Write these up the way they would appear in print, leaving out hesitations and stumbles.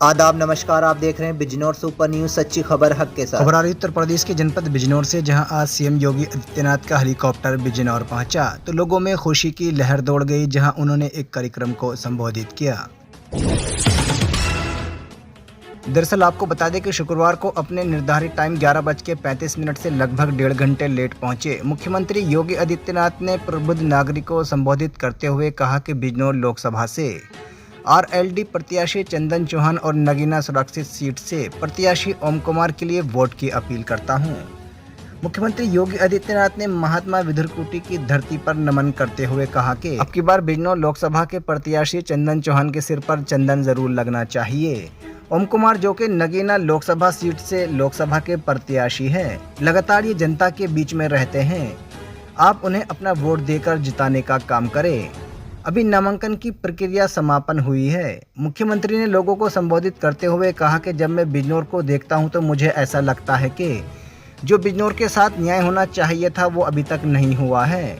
आदाब नमस्कार, आप देख रहे हैं बिजनौर सुपर न्यूज, सच्ची खबर हक के साथ। खबर आ रही उत्तर प्रदेश के जनपद बिजनौर से, जहां आज सीएम योगी आदित्यनाथ का हेलीकॉप्टर बिजनौर पहुंचा तो लोगों में खुशी की लहर दौड़ गई, जहां उन्होंने एक कार्यक्रम को संबोधित किया। दरअसल आपको बता दें कि शुक्रवार को अपने निर्धारित टाइम 11:35 से लगभग 1.5 घंटे लेट पहुंचे मुख्यमंत्री योगी आदित्यनाथ ने प्रबुद्ध नागरिकों को संबोधित करते हुए कहा कि बिजनौर लोकसभा से आरएलडी प्रत्याशी चंदन चौहान और नगीना सुरक्षित सीट से प्रत्याशी ओम कुमार के लिए वोट की अपील करता हूं। मुख्यमंत्री योगी आदित्यनाथ ने महात्मा विदुरकुटी की धरती पर नमन करते हुए कहा कि अब की बार बिजनौर लोकसभा के प्रत्याशी चंदन चौहान के सिर पर चंदन जरूर लगना चाहिए। ओम कुमार जो कि नगीना लोकसभा सीट से लोकसभा के प्रत्याशी हैं, लगातार ये जनता के बीच में रहते हैं। आप उन्हें अपना वोट देकर जिताने का काम करें। अभी नामांकन की प्रक्रिया समापन हुई है। मुख्यमंत्री ने लोगों को संबोधित करते हुए कहा कि जब मैं बिजनौर को देखता हूं तो मुझे ऐसा लगता है कि जो बिजनौर के साथ न्याय होना चाहिए था वो अभी तक नहीं हुआ है।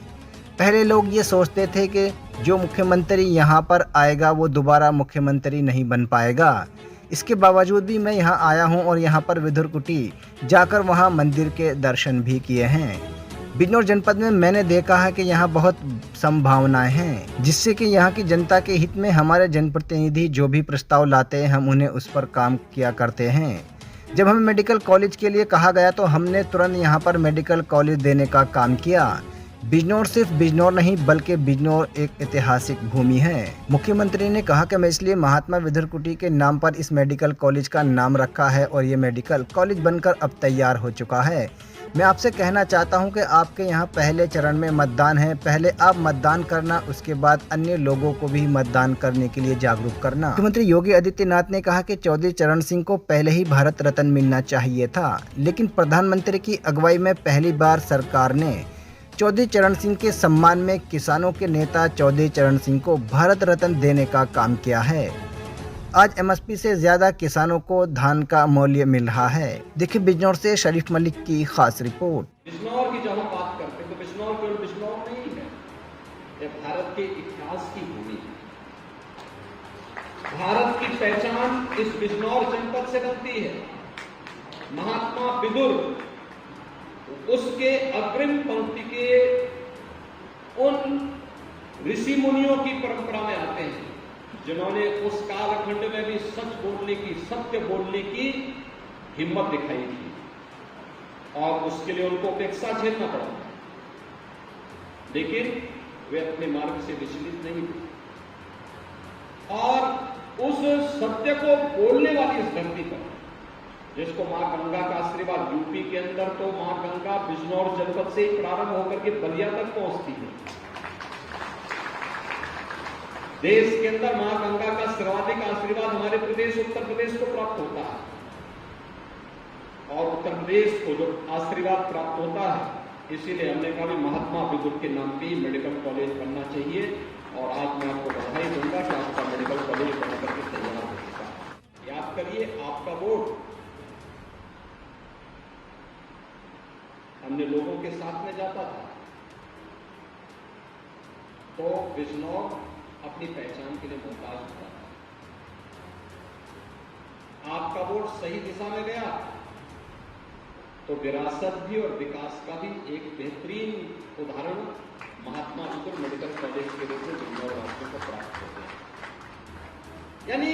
पहले लोग ये सोचते थे कि जो मुख्यमंत्री यहाँ पर आएगा वो दोबारा मुख्यमंत्री नहीं बन पाएगा। इसके बावजूद भी मैं यहाँ आया हूँ और यहाँ पर विदुरकुटी जाकर वहाँ मंदिर के दर्शन भी किए हैं। बिजनौर जनपद में मैंने देखा है कि यहाँ बहुत संभावनाएं हैं, जिससे कि यहाँ की जनता के हित में हमारे जनप्रतिनिधि जो भी प्रस्ताव लाते हैं हम उन्हें उस पर काम किया करते हैं। जब हमें मेडिकल कॉलेज के लिए कहा गया तो हमने तुरंत यहाँ पर मेडिकल कॉलेज देने का काम किया। बिजनौर सिर्फ बिजनौर नहीं बल्कि बिजनौर एक ऐतिहासिक भूमि है। मुख्यमंत्री ने कहा कि मैं इसलिए महात्मा विदुरकुटी के नाम पर इस मेडिकल कॉलेज का नाम रखा है और ये मेडिकल कॉलेज बनकर अब तैयार हो चुका है। मैं आपसे कहना चाहता हूं कि आपके यहां पहले चरण में मतदान है। पहले आप मतदान करना, उसके बाद अन्य लोगों को भी मतदान करने के लिए जागरूक करना। मुख्यमंत्री योगी आदित्यनाथ ने कहा कि चौधरी चरण सिंह को पहले ही भारत रत्न मिलना चाहिए था, लेकिन प्रधानमंत्री की अगुवाई में पहली बार सरकार ने चौधरी चरण सिंह के सम्मान में किसानों के नेता चौधरी चरण सिंह को भारत रत्न देने का काम किया है। आज एमएसपी से ज्यादा किसानों को धान का मूल्य मिल रहा है। देखिए बिजनौर से शरीफ मलिक की खास रिपोर्ट। बिजनौर की जब हम बात करते हैं तो बिजनौर केवल बिजनौर नहीं है, यह भारत के इतिहास की भूमि है। भारत की पहचान इस बिजनौर जनपद से बनती है। महात्मा विदुर उसके अग्रिम पंक्ति के उन ऋषि मुनियों की परंपरा में आते हैं जिन्होंने उस कालखंड में भी सच बोलने की, सत्य बोलने की हिम्मत दिखाई थी और उसके लिए उनको उपेक्षा झेलना पड़ा, लेकिन वे अपने मार्ग से विचलित नहीं थे और उस सत्य को बोलने वाली इस धरती पर, जिसको मां गंगा का आशीर्वाद, यूपी के अंदर तो मां गंगा बिजनौर जनपद से ही प्रारंभ होकर के बलिया तक पहुंचती है। देश के अंदर मां गंगा का सर्वाधिक आशीर्वाद हमारे प्रदेश उत्तर प्रदेश को प्राप्त होता है और उत्तर प्रदेश को जो आशीर्वाद प्राप्त होता है, इसीलिए हमने कहा महात्मा विदुर के नाम पे मेडिकल कॉलेज बनना चाहिए और आज मैं आपको बधाई दूंगा कि आपका मेडिकल कॉलेज बनकर के तैयार हो चुका है। याद करिए, आपका वोट हमने लोगों के साथ में जाता था तो बिजनौर अपनी पहचान के लिए मोहताज होता है। आपका वोट सही दिशा में गया तो विरासत भी और विकास का भी एक बेहतरीन उदाहरण महात्मा विदुर मेडिकल कॉलेज के रूप में बिजनौर राज्य को प्राप्त हो गया। यानी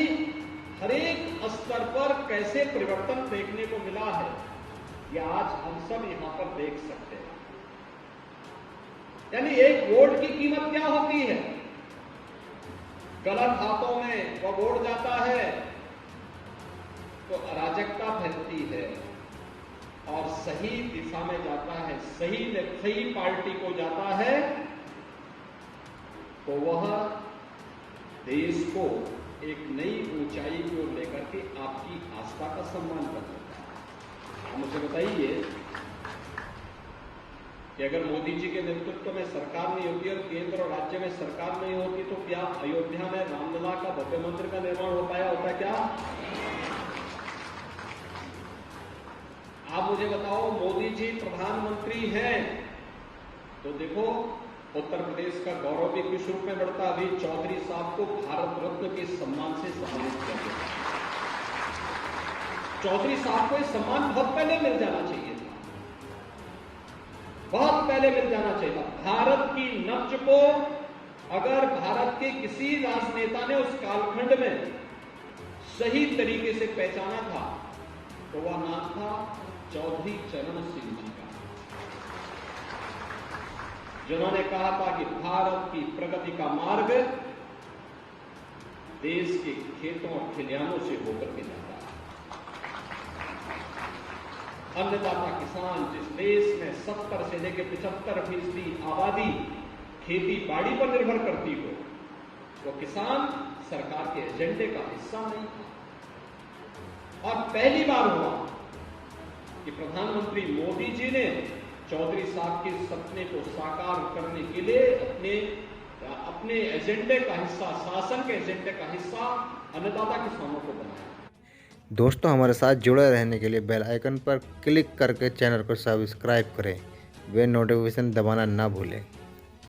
हर एक स्तर पर कैसे परिवर्तन देखने को मिला है, यह आज हम सब यहां पर देख सकते हैं। यानी एक वोट की कीमत क्या होती है? गलत हाथों में वह वोट जाता है तो अराजकता फैलती है और सही दिशा में जाता है, सही पार्टी को जाता है तो वह देश को एक नई ऊंचाई की ओर लेकर के आपकी आस्था का सम्मान कर सकता है। आप मुझे बताइए कि अगर मोदी जी के नेतृत्व में सरकार नहीं होती और केंद्र और राज्य में सरकार नहीं होती तो क्या अयोध्या में रामलला का भव्य मंदिर का निर्माण हो पाया होता? क्या आप मुझे बताओ, मोदी जी प्रधानमंत्री हैं तो देखो उत्तर प्रदेश का गौरव भी किस रूप में बढ़ता। अभी चौधरी साहब को भारत रत्न के सम्मान से सम्मानित किया गया। चौधरी साहब को ये सम्मान बहुत पहले मिल जाना चाहिए था, बहुत पहले मिल जाना चाहिए था। भारत की नब्ज को अगर भारत के किसी राजनेता ने उस कालखंड में सही तरीके से पहचाना था तो वह नाम था चौधरी चरण सिंह जी का, जिन्होंने कहा था कि भारत की प्रगति का मार्ग देश के खेतों और खलिहानों से होकर के जाता है। अन्नदाता किसान, जिस देश में 70 से लेकर 75% आबादी खेती बाड़ी पर निर्भर करती हो, वो किसान सरकार के एजेंडे का हिस्सा नहीं था। और पहली बार हुआ कि प्रधानमंत्री मोदी जी ने चौधरी साहब के सपने को साकार करने के लिए अपने एजेंडे का हिस्सा, शासन के एजेंडे का हिस्सा अन्नदाता किसानों को बनाया। दोस्तों, हमारे साथ जुड़े रहने के लिए बेल आइकन पर क्लिक करके चैनल को सब्सक्राइब करें, वे नोटिफिकेशन दबाना ना भूलें।